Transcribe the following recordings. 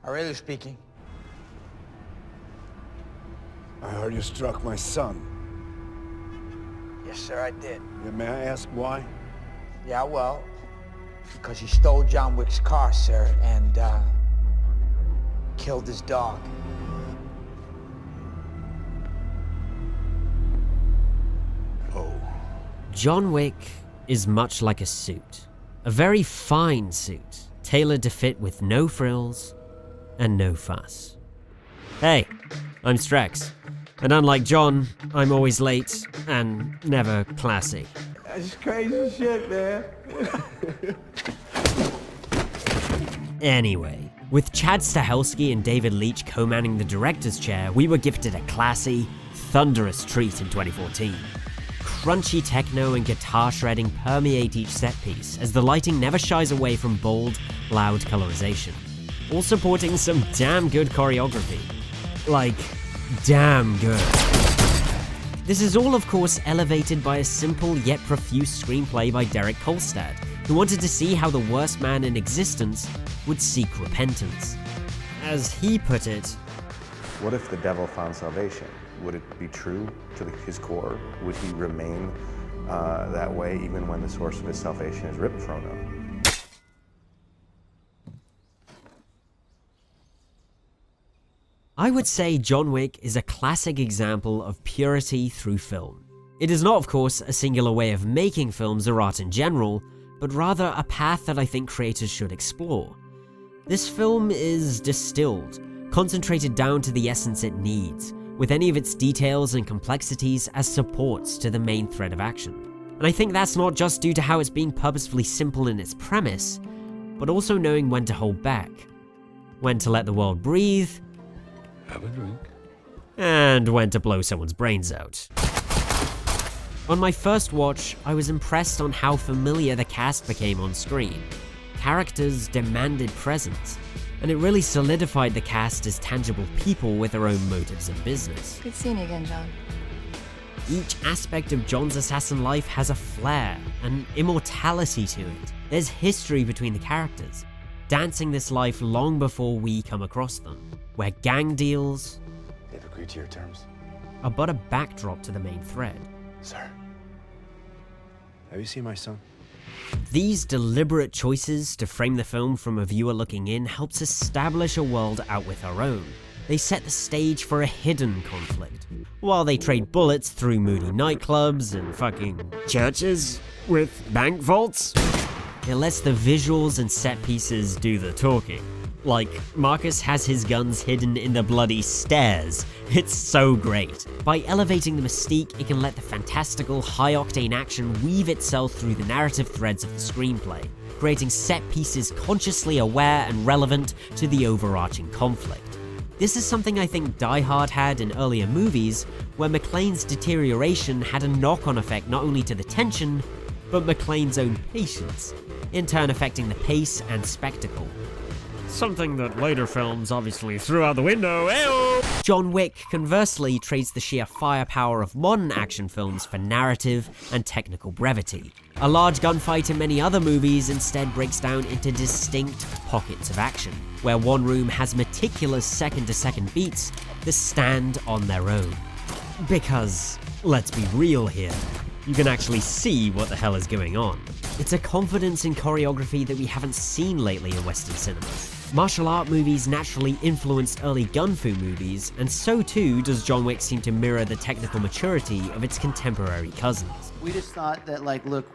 Aurelio speaking. I heard you struck my son. Yes, sir, I did. Yeah, may I ask why? Yeah, well, because he stole John Wick's car, sir, and, killed his dog. Oh. John Wick is much like a suit. A very fine suit, tailored to fit with no frills and no fuss. Hey, I'm Strekks, and unlike John, I'm always late and never classy. That's crazy shit, man. Anyway, with Chad Stahelski and David Leitch co-manning the director's chair, we were gifted a classy, thunderous treat in 2014. Crunchy techno and guitar shredding permeate each set piece as the lighting never shies away from bold, loud colorization, all supporting some damn good choreography. Like, damn good. This is all, of course, elevated by a simple yet profuse screenplay by Derek Kolstad, who wanted to see how the worst man in existence would seek repentance. As he put it, what if the devil found salvation? Would it be true to his core? Would he remain that way even when the source of his salvation is ripped from him? I would say John Wick is a classic example of purity through film. It is not, of course, a singular way of making films or art in general, but rather a path that I think creators should explore. This film is distilled, concentrated down to the essence it needs, with any of its details and complexities as supports to the main thread of action. And I think that's not just due to how it's being purposefully simple in its premise, but also knowing when to hold back, when to let the world breathe, Have a drink. and when to blow someone's brains out. On my first watch, I was impressed on how familiar the cast became on screen. Characters demanded presence, and it really solidified the cast as tangible people with their own motives in business. Good seeing you again, John. Each aspect of John's assassin life has a flair, an immortality to it. There's history between the characters, dancing this life long before we come across them, where gang deals They've agreed to your terms. are but a backdrop to the main thread. Sir. Have you seen my son? These deliberate choices to frame the film from a viewer looking in helps establish a world out with our own. They set the stage for a hidden conflict, while they trade bullets through moody nightclubs and fucking churches with bank vaults. It lets the visuals and set pieces do the talking. Like, Marcus has his guns hidden in the bloody stairs. It's so great. By elevating the mystique, it can let the fantastical, high-octane action weave itself through the narrative threads of the screenplay, creating set pieces consciously aware and relevant to the overarching conflict. This is something I think Die Hard had in earlier movies, where McClane's deterioration had a knock-on effect not only to the tension, but McClane's own patience, in turn affecting the pace and spectacle. Something that later films obviously threw out the window. Ayo! John Wick, conversely, trades the sheer firepower of modern action films for narrative and technical brevity. A large gunfight in many other movies instead breaks down into distinct pockets of action, where one room has meticulous second-to-second beats that stand on their own. Because, let's be real here, you can actually see what the hell is going on. It's a confidence in choreography that we haven't seen lately in Western cinema. Martial art movies naturally influenced early gun fu movies, and so too does John Wick seem to mirror the technical maturity of its contemporary cousins. We just thought that, like, look,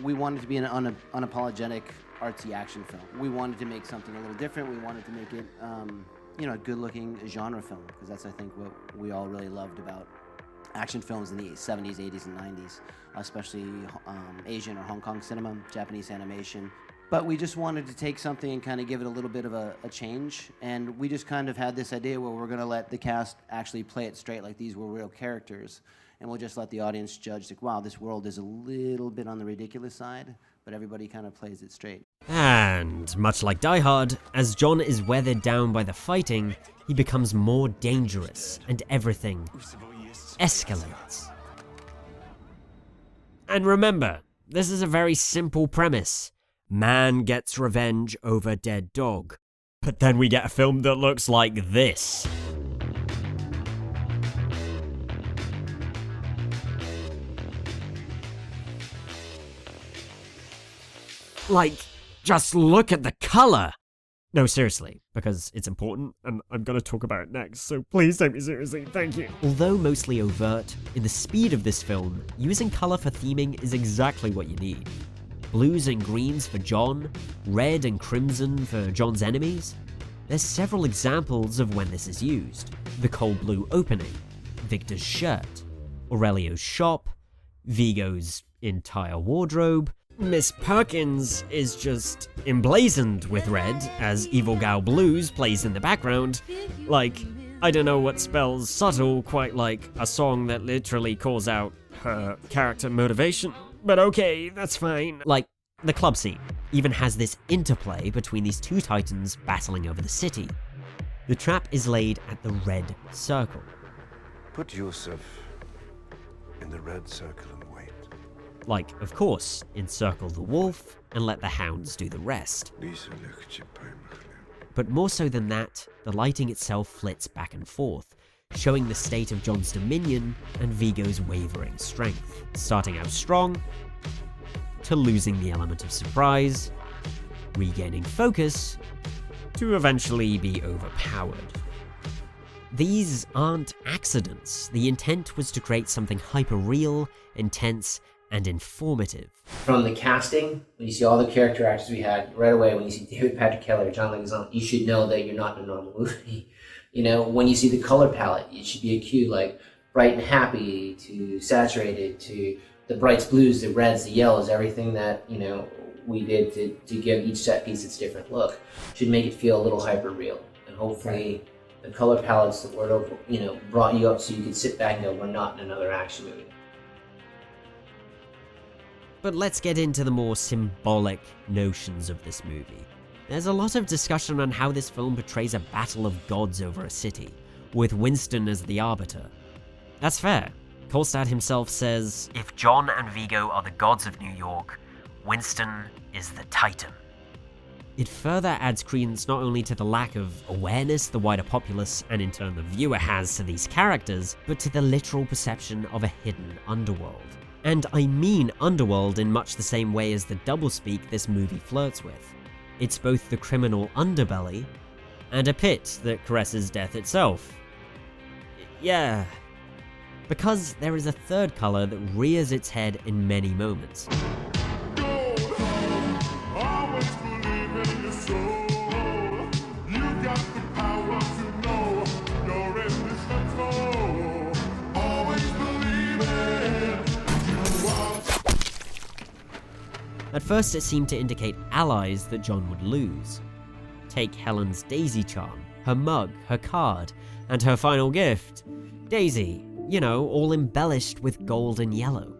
we wanted to be an unapologetic artsy action film. We wanted to make something a little different. We wanted to make it, a good-looking genre film, because that's, I think, what we all really loved about action films in the 70s, 80s, and 90s, especially Asian or Hong Kong cinema, Japanese animation. But we just wanted to take something and kind of give it a little bit of a change. And we just kind of had this idea where we're going to let the cast actually play it straight, like these were real characters. And we'll just let the audience judge, like, wow, this world is a little bit on the ridiculous side, but everybody kind of plays it straight. And, much like Die Hard, as John is weathered down by the fighting, he becomes more dangerous and everything escalates. And remember, this is a very simple premise. Man gets revenge over dead dog. But then we get a film that looks like this. Like, just look at the color! No, seriously, because it's important, and I'm gonna talk about it next, so please take me seriously, thank you. Although mostly overt, in the speed of this film, using color for theming is exactly what you need. Blues and greens for John, red and crimson for John's enemies. There's several examples of when this is used. The cold blue opening, Victor's shirt, Aurelio's shop, Vigo's entire wardrobe. Miss Perkins is just emblazoned with red as Evil Gal Blues plays in the background. Like, I don't know what spells subtle quite like a song that literally calls out her character motivation, but okay, that's fine. Like, the club scene even has this interplay between these two titans battling over the city. The trap is laid at the red circle. Put Iosef in the red circle and wait. Like, of course, encircle the wolf and let the hounds do the rest. But more so than that, the lighting itself flits back and forth, showing the state of John's dominion and Vigo's wavering strength, starting out strong, to losing the element of surprise, regaining focus, to eventually be overpowered. These aren't accidents. The intent was to create something hyper-real, intense, and informative. From the casting, when you see all the character actors we had, right away when you see David Patrick Kelly or John Leguizamo, you should know that you're not in a normal movie. You know, when you see the color palette, it should be a cue like bright and happy to saturated to the brights, blues, the reds, the yellows, everything that, you know, we did to give each set piece its different look should make it feel a little hyper real. And hopefully the color palettes that were, you know, brought you up so you could sit back and go, we're not in another action movie. But let's get into the more symbolic notions of this movie. There's a lot of discussion on how this film portrays a battle of gods over a city, with Winston as the arbiter. That's fair. Kolstad himself says, "If John and Vigo are the gods of New York, Winston is the Titan." It further adds credence not only to the lack of awareness the wider populace and in turn the viewer has to these characters, but to the literal perception of a hidden underworld. And I mean underworld in much the same way as the doublespeak this movie flirts with. It's both the criminal underbelly and a pit that caresses death itself. Yeah. Because there is a third color that rears its head in many moments. At first it seemed to indicate allies that John would lose. Take Helen's daisy charm, her mug, her card, and her final gift. Daisy, you know, all embellished with gold and yellow.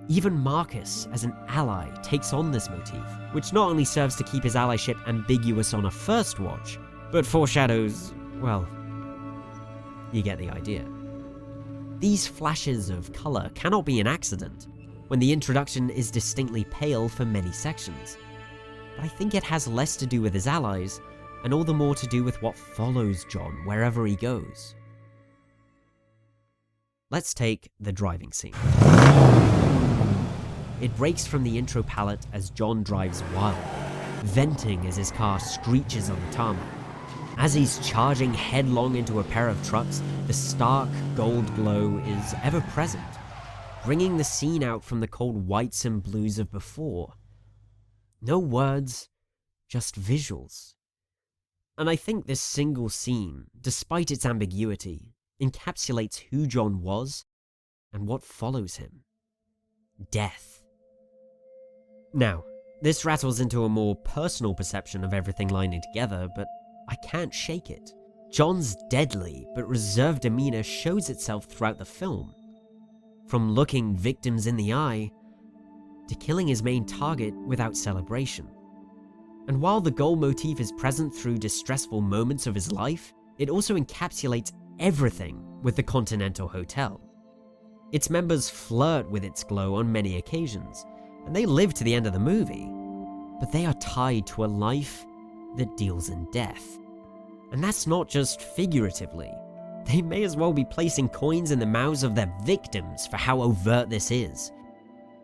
Even Marcus, as an ally, takes on this motif, which not only serves to keep his allyship ambiguous on a first watch, but foreshadows, well, you get the idea. These flashes of color cannot be an accident, when the introduction is distinctly pale for many sections. But I think it has less to do with his allies, and all the more to do with what follows John wherever he goes. Let's take the driving scene. It breaks from the intro palette as John drives wild, venting as his car screeches on the tarmac. As he's charging headlong into a pair of trucks, the stark gold glow is ever present, bringing the scene out from the cold whites and blues of before. No words, just visuals. And I think this single scene, despite its ambiguity, encapsulates who John was and what follows him. Death. Now, this rattles into a more personal perception of everything lining together, but I can't shake it. John's deadly but reserved demeanor shows itself throughout the film. From looking victims in the eye, to killing his main target without celebration. And while the goal motif is present through distressful moments of his life, it also encapsulates everything with the Continental Hotel. Its members flirt with its glow on many occasions, and they live to the end of the movie, but they are tied to a life that deals in death. And that's not just figuratively. They may as well be placing coins in the mouths of their victims for how overt this is.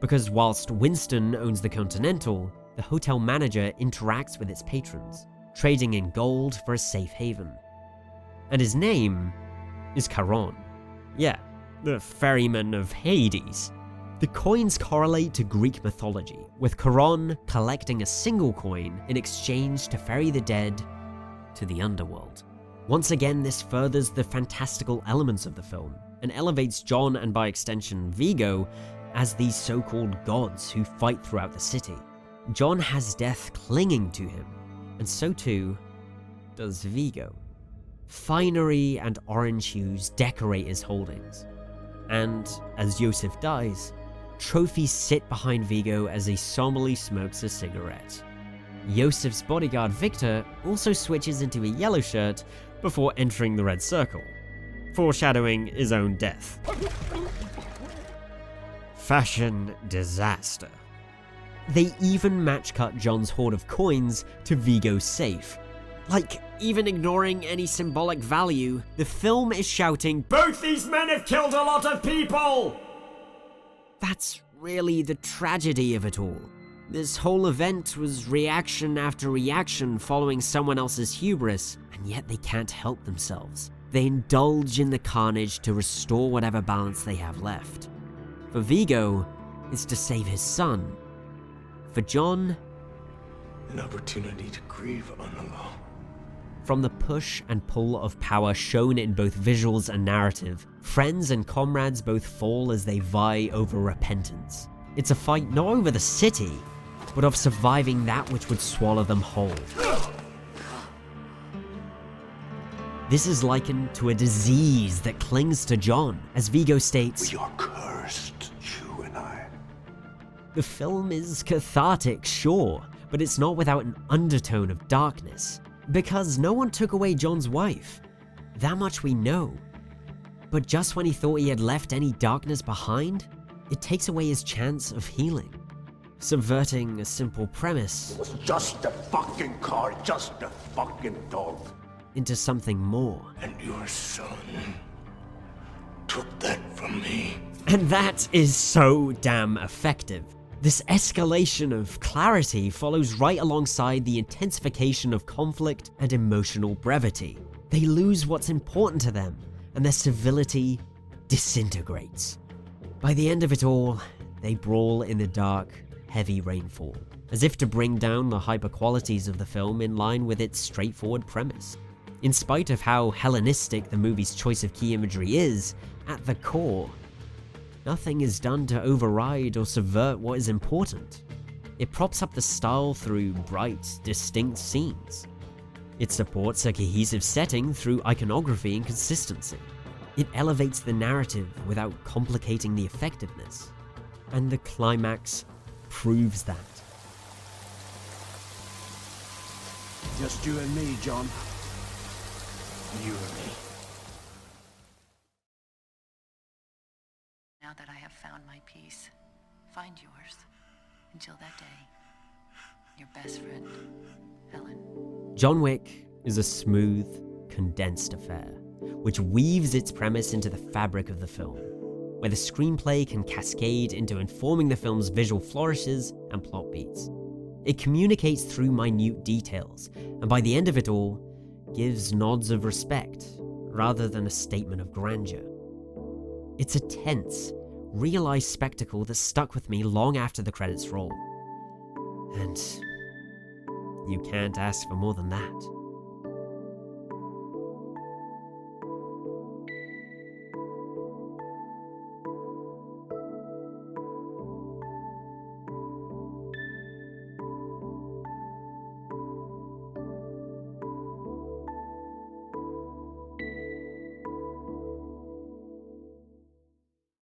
Because whilst Winston owns the Continental, the hotel manager interacts with its patrons, trading in gold for a safe haven. And his name is Charon. Yeah, the ferryman of Hades. The coins correlate to Greek mythology, with Charon collecting a single coin in exchange to ferry the dead to the underworld. Once again, this furthers the fantastical elements of the film, and elevates John, and by extension Vigo, as these so-called gods who fight throughout the city. John has death clinging to him, and so too does Vigo. Finery and orange hues decorate his holdings, and as Iosef dies, trophies sit behind Vigo as he somberly smokes a cigarette. Iosef's bodyguard Victor also switches into a yellow shirt before entering the red circle, foreshadowing his own death. Fashion disaster. They even match-cut John's hoard of coins to Vigo's safe. Like, even ignoring any symbolic value, the film is shouting, "Both these men have killed a lot of people!" That's really the tragedy of it all. This whole event was reaction after reaction following someone else's hubris, and yet they can't help themselves. They indulge in the carnage to restore whatever balance they have left. For Vigo, it's to save his son. For John, An opportunity to grieve on the law. from the push and pull of power shown in both visuals and narrative, friends and comrades both fall as they vie over repentance. It's a fight not over the city, but of surviving that which would swallow them whole. This is likened to a disease that clings to John, as Vigo states, We are cursed, you and I. the film is cathartic, sure, but it's not without an undertone of darkness. Because no one took away John's wife. That much we know. But just when he thought he had left any darkness behind, it takes away his chance of healing. Subverting a simple premise It was just a fucking car, just a fucking dog. into something more. And your son took that from me. And that is so damn effective. This escalation of clarity follows right alongside the intensification of conflict and emotional brevity. They lose what's important to them, and their civility disintegrates. By the end of it all, they brawl in the dark, heavy rainfall, as if to bring down the hyper qualities of the film in line with its straightforward premise. In spite of how Hellenistic the movie's choice of key imagery is, at the core, nothing is done to override or subvert what is important. It props up the style through bright, distinct scenes. It supports a cohesive setting through iconography and consistency. It elevates the narrative without complicating the effectiveness. And the climax proves that. Just you and me, John. You and me. Now that I have found my peace, find yours. Until that day, your best friend, Helen. John Wick is a smooth, condensed affair, which weaves its premise into the fabric of the film, where the screenplay can cascade into informing the film's visual flourishes and plot beats. It communicates through minute details, and by the end of it all, gives nods of respect, rather than a statement of grandeur. It's a tense, realized spectacle that stuck with me long after the credits roll. And you can't ask for more than that.